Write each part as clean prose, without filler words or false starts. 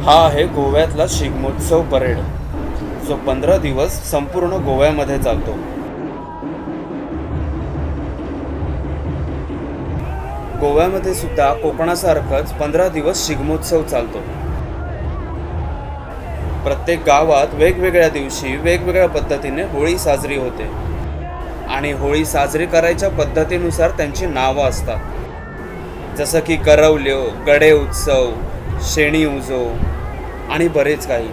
हा आहे गोव्यातला शिगमोत्सव परेड, जो 15 दिवस संपूर्ण गोव्यामध्ये चालतो. गोव्यामध्ये सुद्धा कोकणासारखंच 15 दिवस शिगमोत्सव चालतो. प्रत्येक गावात वेगवेगळ्या दिवशी वेगवेगळ्या पद्धतीने होळी साजरी होते आणि होळी साजरी करायच्या पद्धतीनुसार त्यांची नावं असतात. जसं की करवल्यो, गडे उत्सव, शेणी उजो आणि बरेच काही.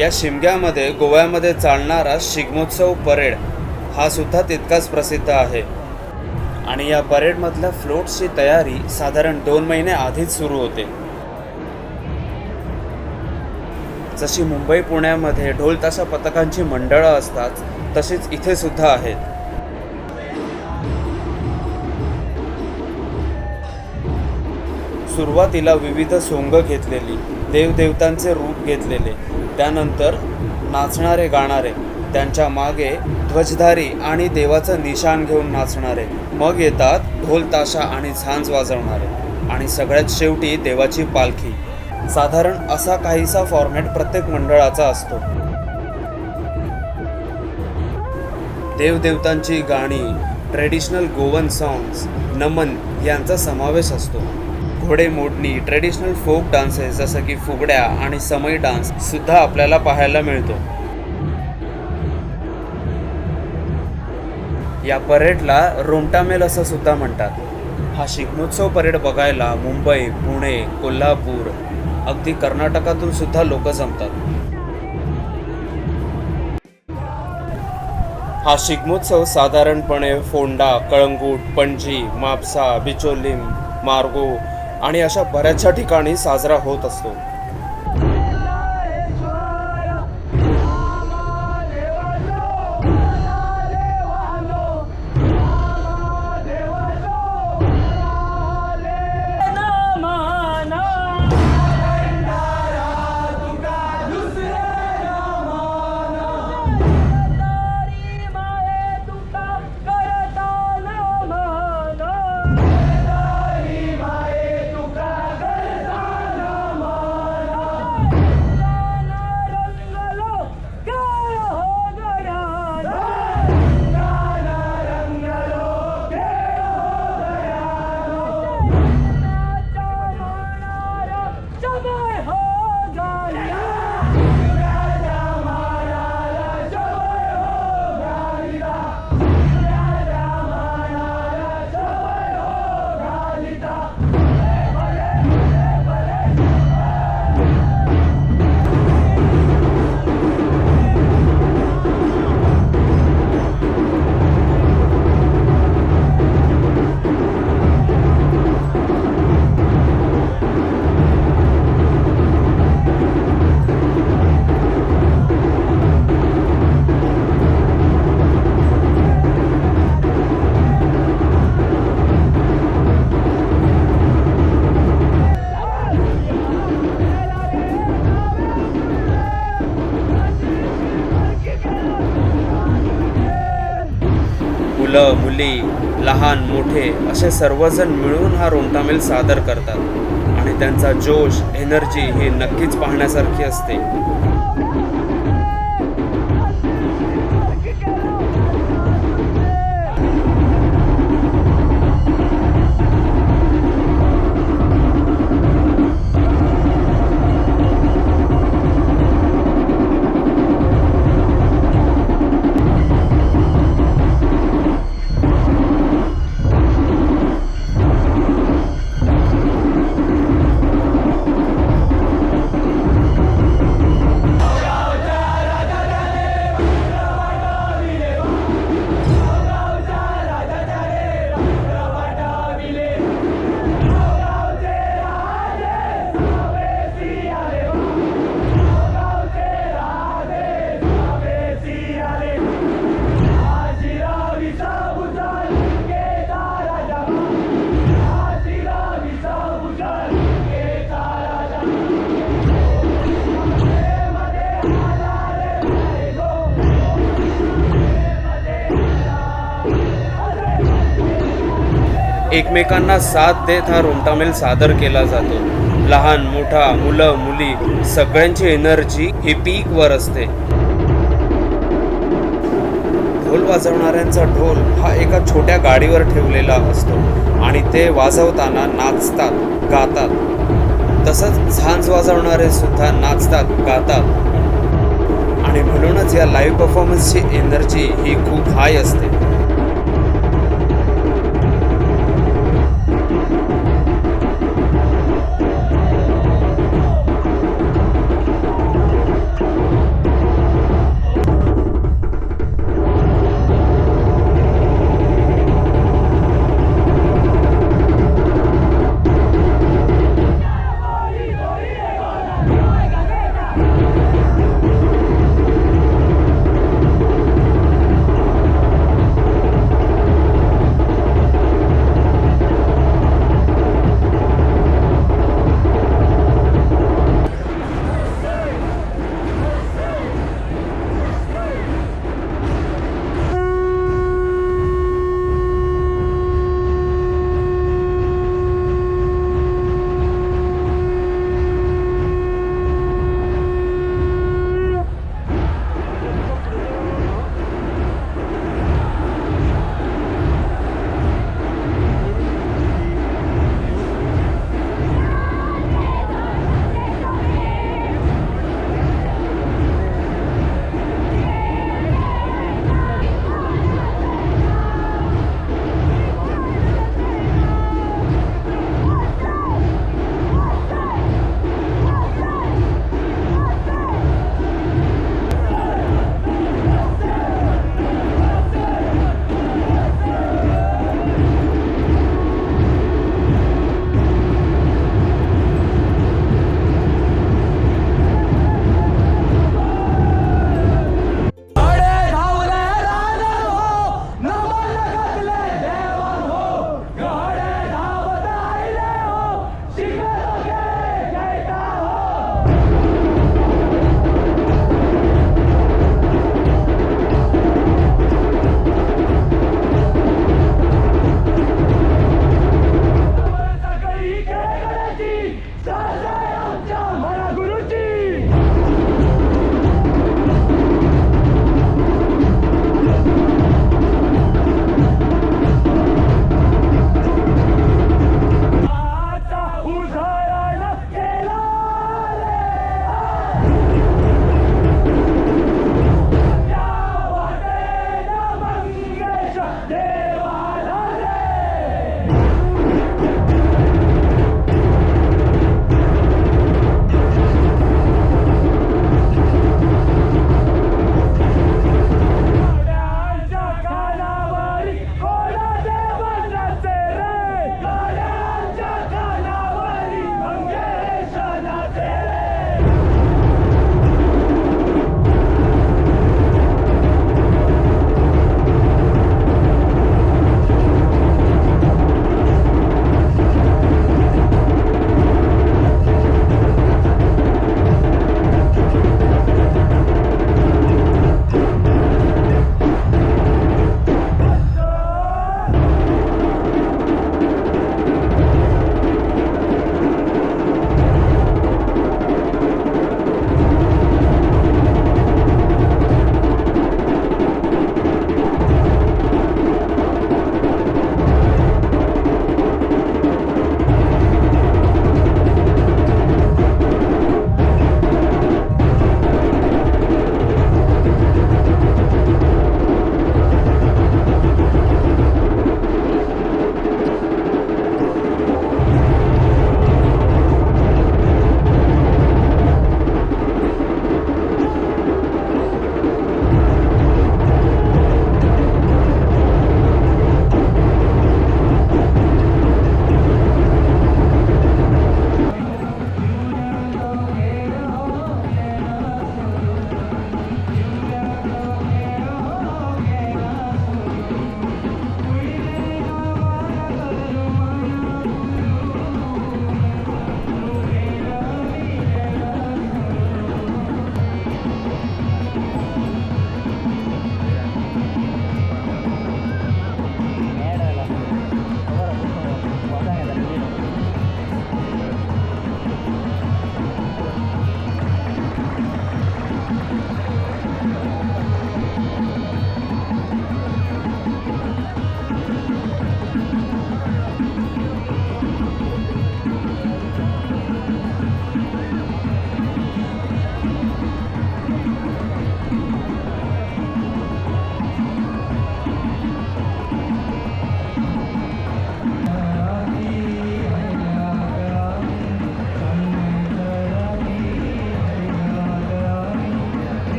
या शिमग्यामध्ये गोव्यामध्ये चालणारा शिगमोत्सव परेड हा सुद्धा तितकाच प्रसिद्ध आहे आणि या परेडमधल्या फ्लोट्सची तयारी साधारण 2 महिने आधीच सुरू होते. जशी मुंबई पुण्यामध्ये ढोल ताशा पथकांची मंडळं असतात, तशीच इथे सुद्धा आहेत. सुरुवातीला विविध सोंग घेतलेली, देवदेवतांचे रूप घेतलेले, त्यानंतर नाचणारे गाणारे, त्यांच्या मागे ध्वजधारी आणि देवाचं निशाण घेऊन नाचणारे, मग येतात ढोल ताशा आणि झांज वाजवणारे आणि सगळ्यात शेवटी देवाची पालखी. साधारण असा काहीसा फॉर्मॅट प्रत्येक मंडळाचा असतो. देवदेवतांची गाणी, ट्रेडिशनल गोवन सॉंग्स, नमन यांचा समावेश असतो. घोडेमोडणी, ट्रेडिशनल फोक डान्सेस जसं की फुगड्या आणि समई डान्स सुद्धा आपल्याला पाहायला मिळतो. या परेडला रोमटामेल असं सुद्धा म्हणतात. हा शिगमोत्सव परेड बघायला मुंबई, पुणे, कोल्हापूर, अगदी कर्नाटकातून सुद्धा लोक जमतात. हा शिगमोत्सव साधारणपणे फोंडा, कळंगूट, पणजी, मापसा, बिचोलीम, मार्गो आणि अशा बऱ्याचशा ठिकाणी साजरा होत असतो. मुलं, मुली, लहान मोठे असे सर्वजण मिळून हा रोमटामेल सादर करतात आणि त्यांचा जोश, एनर्जी ही नक्कीच पाहण्यासारखी असते. एकमेकांना साथ देत हा रोमटामेल सादर केला जातो. लहान मोठा मुलं मुली सगळ्यांची एनर्जी ही पीकवर असते. ढोल वाजवणाऱ्यांचा ढोल हा एका छोट्या गाडीवर ठेवलेला असतो आणि ते वाजवताना नाचतात, गातात. तसंच झांज वाजवणारे सुद्धा नाचतात, गातात. आणि म्हणूनच या लाईव्ह परफॉर्मन्सची एनर्जी ही खूप हाय असते.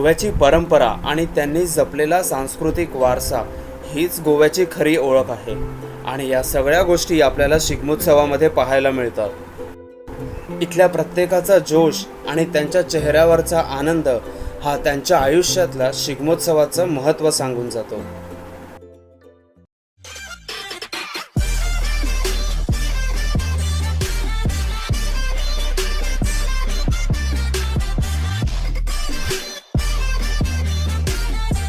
गोव्याची परंपरा आणि त्यांनी जपलेला सांस्कृतिक वारसा हीच गोव्याची खरी ओळख आहे. आणि या सगळ्या गोष्टी आपल्याला शिगमोत्सवामध्ये पाहायला मिळतात. इथल्या प्रत्येकाचा जोश आणि त्यांच्या चेहऱ्यावरचा आनंद हा त्यांच्या आयुष्यातल्या शिगमोत्सवाचं महत्त्व सांगून जातो.